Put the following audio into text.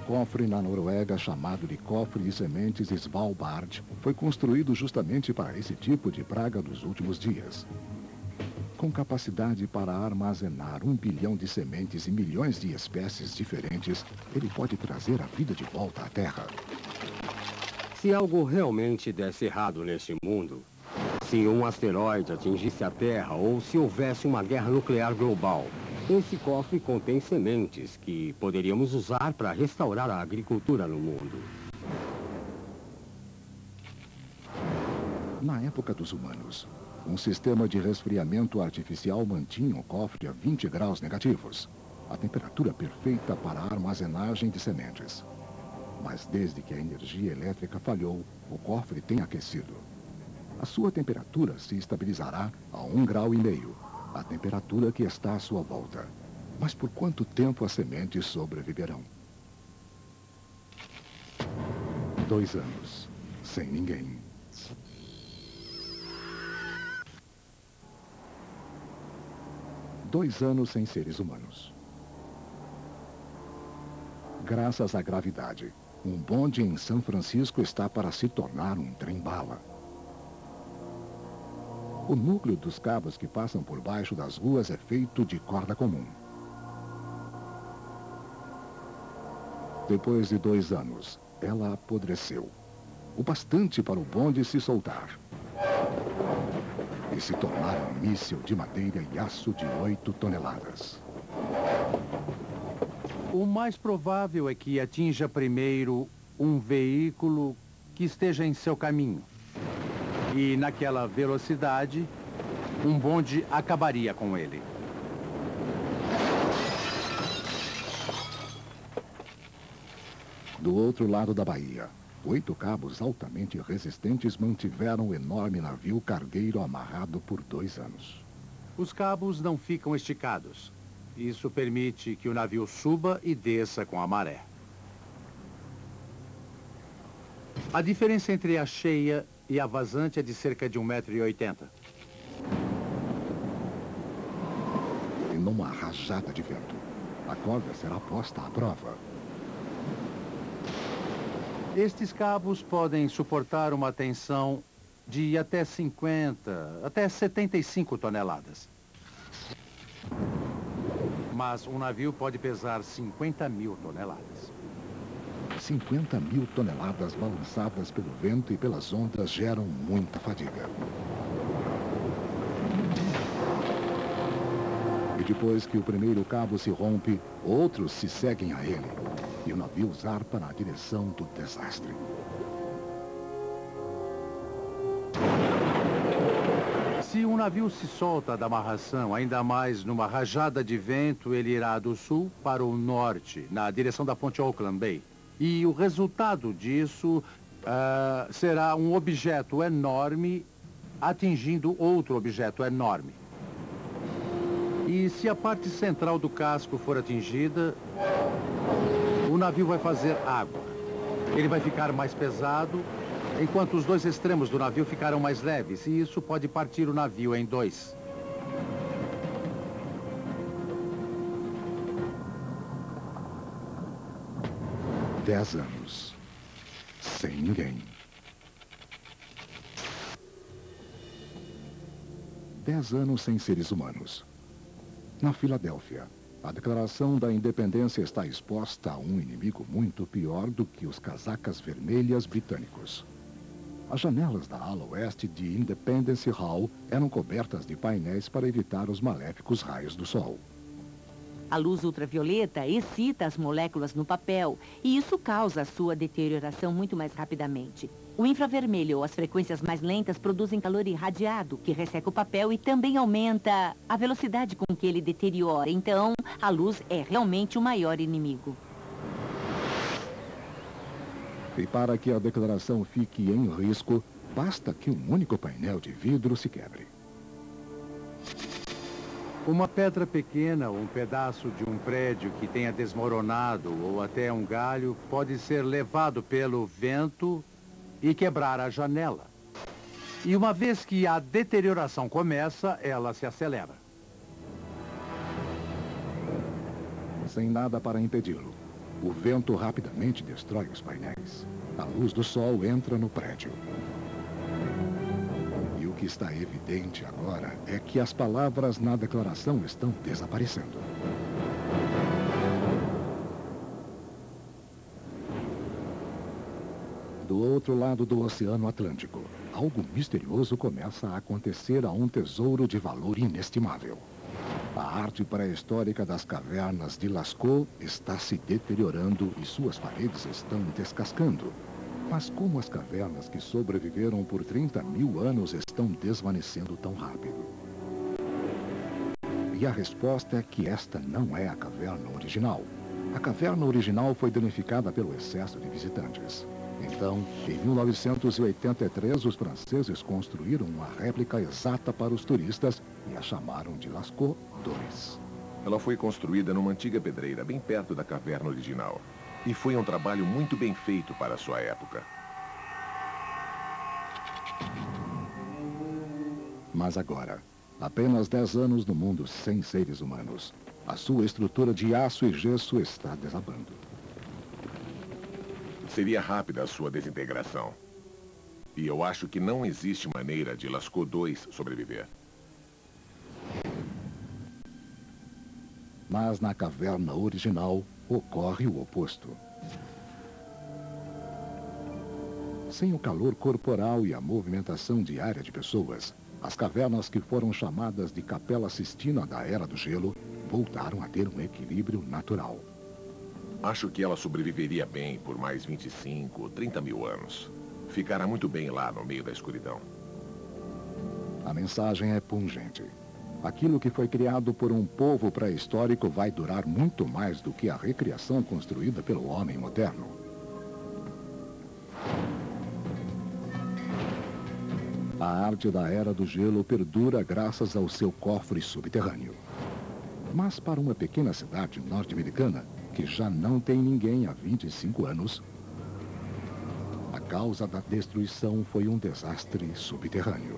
cofre na Noruega chamado de Cofre de Sementes Svalbard foi construído justamente para esse tipo de praga dos últimos dias. Com capacidade para armazenar 1 bilhão de sementes e milhões de espécies diferentes, ele pode trazer a vida de volta à Terra. Se algo realmente desse errado neste mundo, se um asteroide atingisse a Terra ou se houvesse uma guerra nuclear global, esse cofre contém sementes que poderíamos usar para restaurar a agricultura no mundo. Na época dos humanos, um sistema de resfriamento artificial mantinha o cofre a 20 graus negativos, a temperatura perfeita para a armazenagem de sementes. Mas desde que a energia elétrica falhou, o cofre tem aquecido. A sua temperatura se estabilizará a 1,5 graus, a temperatura que está à sua volta. Mas por quanto tempo as sementes sobreviverão? 2 anos, sem ninguém. Dois anos sem seres humanos. Graças à gravidade, um bonde em São Francisco está para se tornar um trem-bala. O núcleo dos cabos que passam por baixo das ruas é feito de corda comum. Depois de 2 anos, ela apodreceu. O bastante para o bonde se soltar. E se tornar um míssil de madeira e aço de 8 toneladas. O mais provável é que atinja primeiro um veículo que esteja em seu caminho. E naquela velocidade, um bonde acabaria com ele. Do outro lado da baía, 8 cabos altamente resistentes mantiveram o enorme navio cargueiro amarrado por 2 anos. Os cabos não ficam esticados. Isso permite que o navio suba e desça com a maré. A diferença entre a cheia e a vazante é de cerca de 1,80 m. E numa rajada de vento, a corda será posta à prova. Estes cabos podem suportar uma tensão de até 50, até 75 toneladas. Mas um navio pode pesar 50.000 toneladas. 50.000 toneladas balançadas pelo vento e pelas ondas geram muita fadiga. E depois que o primeiro cabo se rompe, outros se seguem a ele. E o navio zarpa na direção do desastre. Se um navio se solta da amarração, ainda mais numa rajada de vento, ele irá do sul para o norte, na direção da ponte Oakland Bay. E o resultado disso será um objeto enorme atingindo outro objeto enorme. E se a parte central do casco for atingida, o navio vai fazer água. Ele vai ficar mais pesado, enquanto os 2 extremos do navio ficarão mais leves, e isso pode partir o navio em 2. Dez anos, sem ninguém. 10 anos sem seres humanos. Na Filadélfia, a declaração da independência está exposta a um inimigo muito pior do que os casacas vermelhas britânicos. As janelas da ala oeste de Independence Hall eram cobertas de painéis para evitar os maléficos raios do sol. A luz ultravioleta excita as moléculas no papel e isso causa a sua deterioração muito mais rapidamente. O infravermelho ou as frequências mais lentas produzem calor irradiado, que resseca o papel e também aumenta a velocidade com que ele deteriora. Então, a luz é realmente o maior inimigo. E para que a declaração fique em risco, basta que um único painel de vidro se quebre. Uma pedra pequena ou um pedaço de um prédio que tenha desmoronado ou até um galho pode ser levado pelo vento e quebrar a janela. E uma vez que a deterioração começa, ela se acelera. Sem nada para impedi-lo, O vento rapidamente destrói os painéis. A luz do sol entra no prédio. E o que está evidente agora é que as palavras na declaração estão desaparecendo. Do outro lado do Oceano Atlântico, algo misterioso começa a acontecer a um tesouro de valor inestimável. A arte pré-histórica das cavernas de Lascaux está se deteriorando e suas paredes estão descascando. Mas como as cavernas que sobreviveram por 30 mil anos estão desvanecendo tão rápido? E a resposta é que esta não é a caverna original. A caverna original foi danificada pelo excesso de visitantes. Então, em 1983, os franceses construíram uma réplica exata para os turistas e a chamaram de Lascaux II. Ela foi construída numa antiga pedreira bem perto da caverna original. E foi um trabalho muito bem feito para a sua época. Mas agora, apenas 10 anos no mundo sem seres humanos, a sua estrutura de aço e gesso está desabando. Seria rápida a sua desintegração. E eu acho que não existe maneira de Lascaux II sobreviver. Mas na caverna original ocorre o oposto. Sem o calor corporal e a movimentação diária de pessoas, as cavernas que foram chamadas de Capela Sistina da Era do Gelo voltaram a ter um equilíbrio natural. Acho que ela sobreviveria bem por mais 25 ou 30 mil anos. Ficará muito bem lá no meio da escuridão. A mensagem é pungente. Aquilo que foi criado por um povo pré-histórico vai durar muito mais do que a recriação construída pelo homem moderno. A arte da Era do Gelo perdura graças ao seu cofre subterrâneo. Mas para uma pequena cidade norte-americana, que já não tem ninguém há 25 anos, a causa da destruição foi um desastre subterrâneo.